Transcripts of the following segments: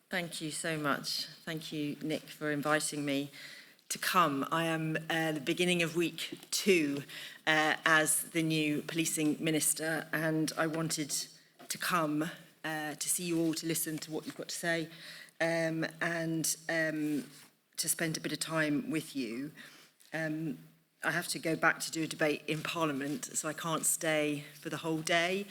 Thank you so much. Thank you, Nick, for inviting me to come. I am the beginning of week 2 as the new policing minister, and I wanted to come to see you all, to listen to what you've got to say, and to spend a bit of time with you. I have to go back to do a debate in Parliament, so I can't stay for the whole day.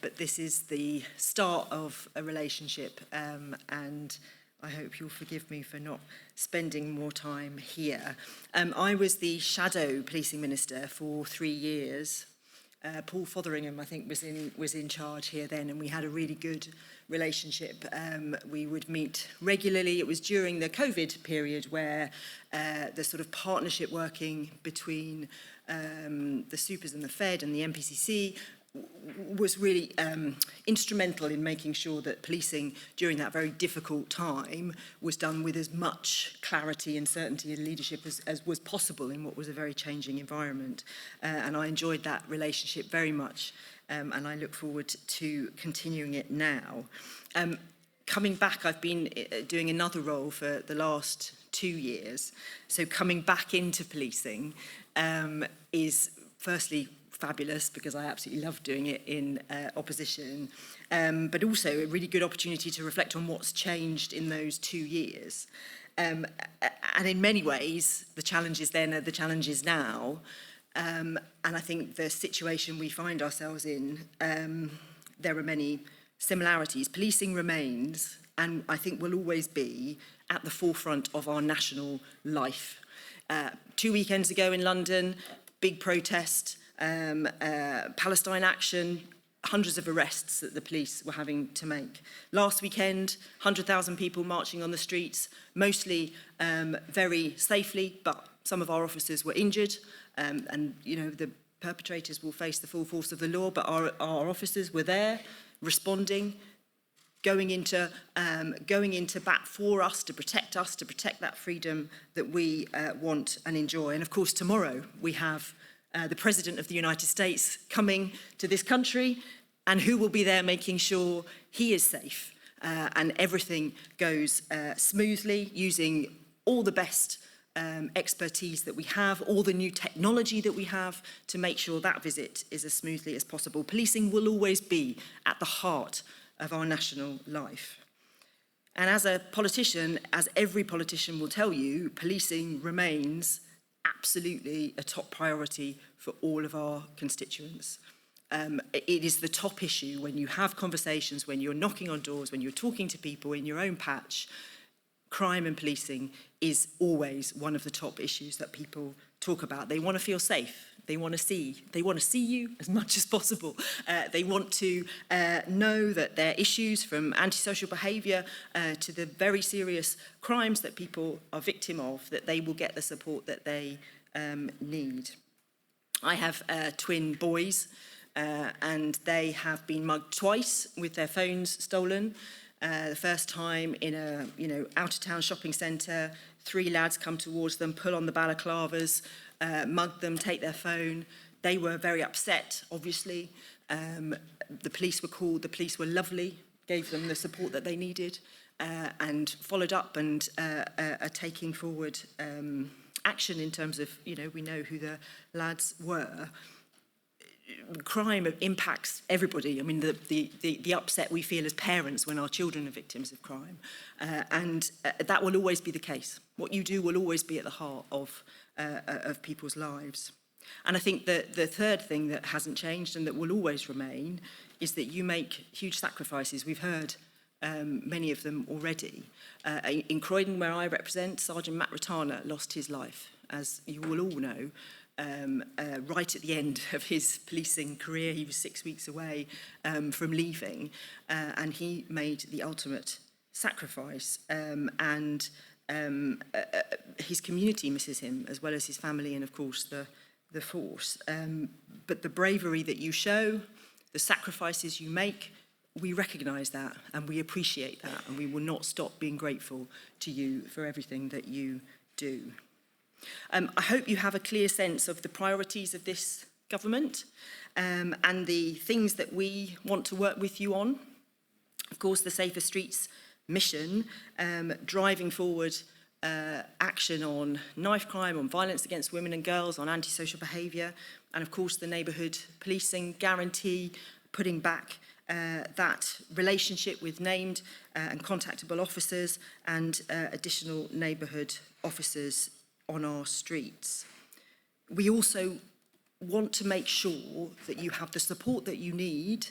But this is the start of a relationship, and I hope you'll forgive me for not spending more time here. I was the shadow policing minister for 3 years. Paul Fotheringham, I think, was in charge here then, and we had a really good relationship. We would meet regularly. It was during the COVID period where the sort of partnership working between the supers and the Fed and the MPCC was really instrumental in making sure that policing during that very difficult time was done with as much clarity and certainty and leadership as was possible in what was a very changing environment. And I enjoyed that relationship very much, and I look forward to continuing it now. Coming back, I've been doing another role for the last 2 years. So coming back into policing is firstly fabulous, because I absolutely love doing it in opposition, but also a really good opportunity to reflect on what's changed in those 2 years. And in many ways, the challenges then are the challenges now. And I think the situation we find ourselves in, there are many similarities. Policing remains, and I think will always be, at the forefront of our national life. 2 weekends ago in London, big protest, Palestine action, hundreds of arrests that the police were having to make. Last weekend, 100,000 people marching on the streets, mostly very safely, but some of our officers were injured, and you know, the perpetrators will face the full force of the law, but our officers were there, responding, going into bat for us, to protect that freedom that we want and enjoy. And of course, tomorrow we have the President of the United States coming to this country, and who will be there making sure he is safe and everything goes smoothly, using all the best expertise that we have, all the new technology that we have to make sure that visit is as smoothly as possible. Policing will always be at the heart of our national life. And as a politician, as every politician will tell you, policing remains absolutely a top priority for all of our constituents. It is the top issue when you have conversations, when you're knocking on doors, when you're talking to people in your own patch. Crime and policing is always one of the top issues that people talk about. They want to feel safe. They want to see you as much as possible. They want to know that their issues, from antisocial behaviour to the very serious crimes that people are victim of, that they will get the support that they need. I have twin boys, and they have been mugged twice with their phones stolen. The first time in a out-of-town shopping centre, 3 lads come towards them, pull on the balaclavas, mug them, take their phone. They were very upset, obviously. The police were called, the police were lovely, gave them the support that they needed, and followed up and are taking forward action in terms of, we know who the lads were. Crime impacts everybody. I mean, the upset we feel as parents when our children are victims of crime. And that will always be the case. What you do will always be at the heart of people's lives. And I think that the third thing that hasn't changed and that will always remain is that you make huge sacrifices. We've heard many of them already. In Croydon, where I represent, Sergeant Matt Ratana lost his life, as you will all know, right at the end of his policing career. He was 6 weeks away from leaving, and he made the ultimate sacrifice. And his community misses him, as well as his family and, of course, the force. But the bravery that you show, the sacrifices you make, we recognise that and we appreciate that, and we will not stop being grateful to you for everything that you do. I hope you have a clear sense of the priorities of this government and the things that we want to work with you on. Of course, the Safer Streets mission, driving forward action on knife crime, on violence against women and girls, on antisocial behaviour, and of course the neighbourhood policing guarantee, putting back that relationship with named and contactable officers and additional neighbourhood officers on our streets. We also want to make sure that you have the support that you need,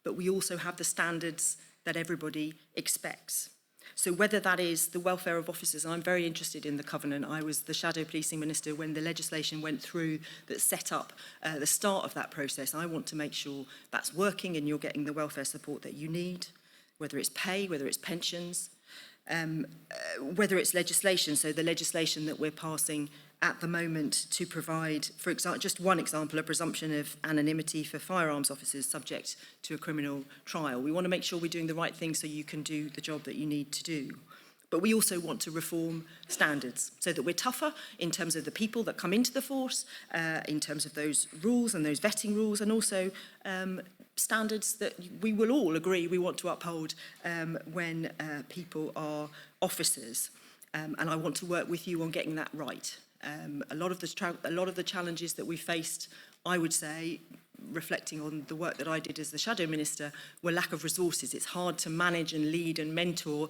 but we also have the standards that everybody expects. So whether that is the welfare of officers, and I'm very interested in the Covenant. I was the Shadow Policing Minister when the legislation went through that set up the start of that process. I want to make sure that's working and you're getting the welfare support that you need, whether it's pay, whether it's pensions, whether it's legislation. So the legislation that we're passing at the moment to provide, for example, just one example, a presumption of anonymity for firearms officers subject to a criminal trial. We want to make sure we're doing the right thing so you can do the job that you need to do. But we also want to reform standards so that we're tougher in terms of the people that come into the force, in terms of those rules and those vetting rules, and also standards that we will all agree we want to uphold when people are officers. And I want to work with you on getting that right. A lot of the challenges that we faced, I would say, reflecting on the work that I did as the Shadow Minister, were lack of resources. It's hard to manage and lead and mentor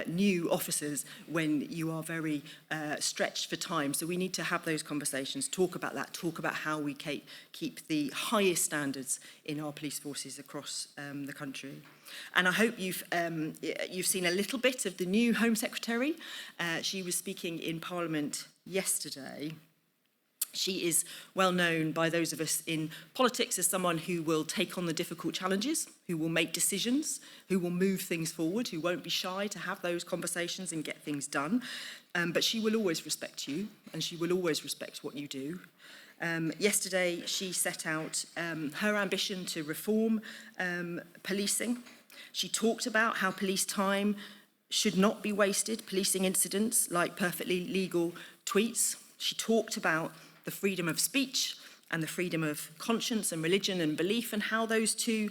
new officers when you are very stretched for time. So we need to have those conversations, talk about that, talk about how we keep the highest standards in our police forces across the country. And I hope you've seen a little bit of the new Home Secretary. She was speaking in Parliament yesterday. She is well known by those of us in politics as someone who will take on the difficult challenges, who will make decisions, who will move things forward, who won't be shy to have those conversations and get things done. But she will always respect you, and she will always respect what you do. Yesterday, she set out her ambition to reform policing. She talked about how police time should not be wasted, policing incidents like perfectly legal tweets. She talked about the freedom of speech and the freedom of conscience and religion and belief, and how those two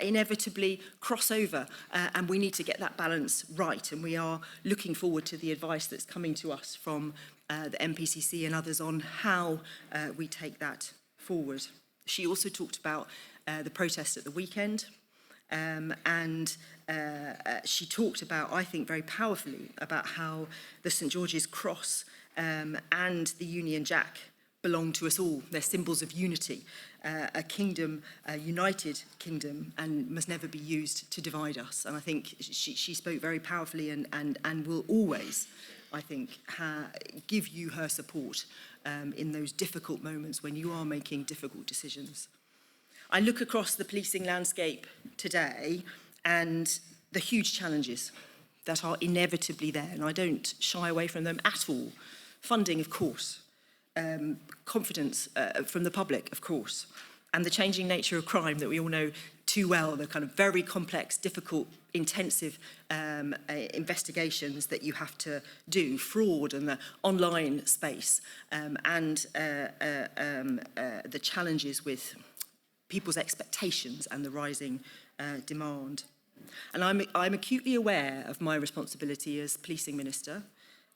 inevitably cross over. And we need to get that balance right. And we are looking forward to the advice that's coming to us from the MPCC and others on how we take that forward. She also talked about the protest at the weekend. And she talked about, I think very powerfully, about how the St George's Cross and the Union Jack belong to us all. They're symbols of unity, a kingdom, a united kingdom, and must never be used to divide us. And I think she spoke very powerfully and will always, I think, give you her support in those difficult moments when you are making difficult decisions. I look across the policing landscape today and the huge challenges that are inevitably there, and I don't shy away from them at all. Funding, of course. Confidence from the public, of course. And the changing nature of crime that we all know too well, the kind of very complex, difficult, intensive investigations that you have to do, fraud and the online space, and the challenges with people's expectations and the rising demand. And I'm acutely aware of my responsibility as policing minister,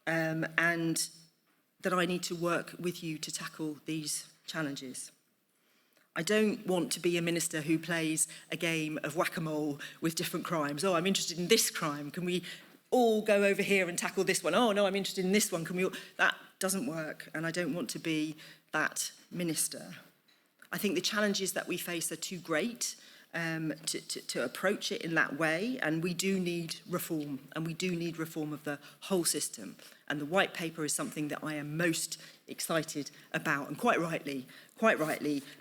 and that I need to work with you to tackle these challenges. I don't want to be a minister who plays a game of whack-a-mole with different crimes. Oh, I'm interested in this crime. Can we all go over here and tackle this one? Oh, no, I'm interested in this one. Can we all? That doesn't work, and I don't want to be that minister. I think the challenges that we face are too great to approach it in that way, and we do need reform, and we do need reform of the whole system. And the white paper is something that I am most excited about, and quite rightly,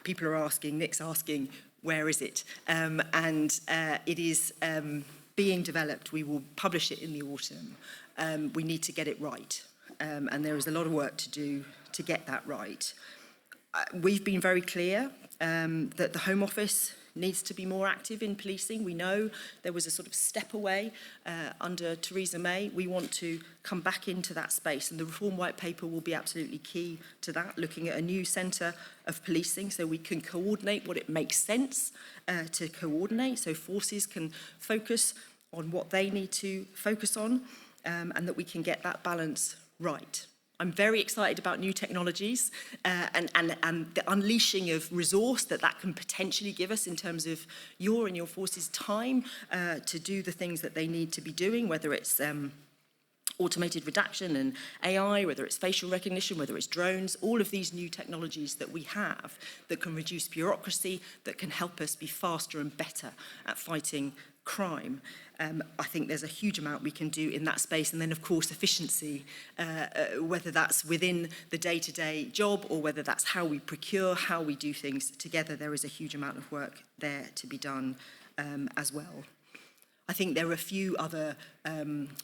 people are asking, Nick's asking, where is it? It is being developed. We will publish it in the autumn. We need to get it right, and there is a lot of work to do to get that right. We've been very clear that the Home Office needs to be more active in policing. We know there was a sort of step away under Theresa May. We want to come back into that space, and the Reform White Paper will be absolutely key to that, looking at a new centre of policing so we can coordinate what it makes sense to coordinate, so forces can focus on what they need to focus on, and that we can get that balance right. I'm very excited about new technologies and the unleashing of resource that can potentially give us in terms of your and your forces' time to do the things that they need to be doing, whether it's automated redaction and AI, whether it's facial recognition, whether it's drones, all of these new technologies that we have that can reduce bureaucracy, that can help us be faster and better at fighting crime. I think there's a huge amount we can do in that space. And then, of course, efficiency, whether that's within the day-to-day job or whether that's how we procure, how we do things together, there is a huge amount of work there to be done as well. I think there are a few other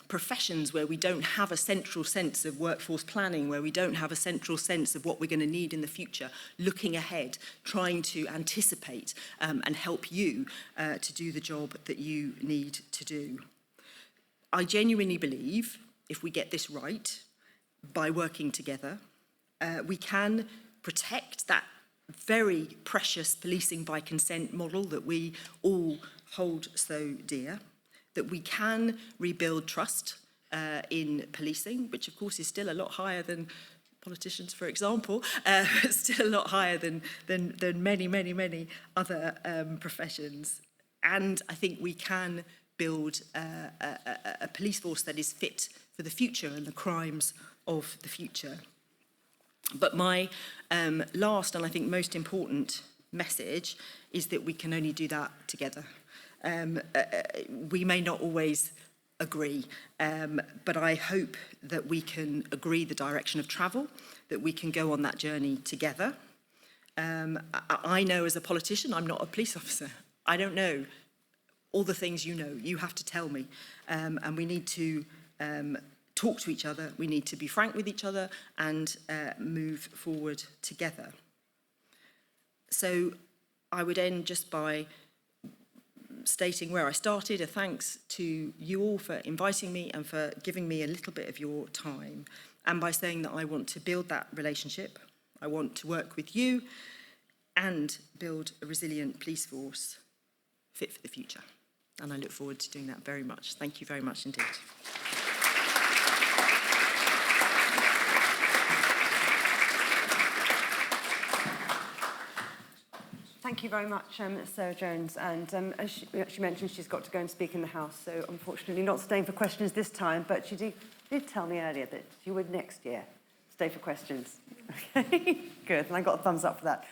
professions where we don't have a central sense of workforce planning, where we don't have a central sense of what we're going to need in the future, looking ahead, trying to anticipate and help you to do the job that you need to do. I genuinely believe if we get this right, by working together, we can protect that very precious policing by consent model that we all hold so dear, that we can rebuild trust in policing, which of course is still a lot higher than politicians, for example, still a lot higher than many, many, many other professions. And I think we can build a police force that is fit for the future and the crimes of the future. But my last and I think most important message is that we can only do that together. We may not always agree, but I hope that we can agree the direction of travel, that we can go on that journey together. I know as a politician, I'm not a police officer. I don't know all the things you know. You have to tell me. And we need to talk to each other. We need to be frank with each other and move forward together. So I would end just by stating where I started, a thanks to you all for inviting me and for giving me a little bit of your time, and by saying that I want to build that relationship. I want to work with you and build a resilient police force fit for the future. And I look forward to doing that very much. Thank you very much indeed. Thank you very much, Sarah Jones. And as she mentioned, she's got to go and speak in the House, so unfortunately not staying for questions this time, but she did tell me earlier that she would next year stay for questions. Okay, good, and I got a thumbs up for that.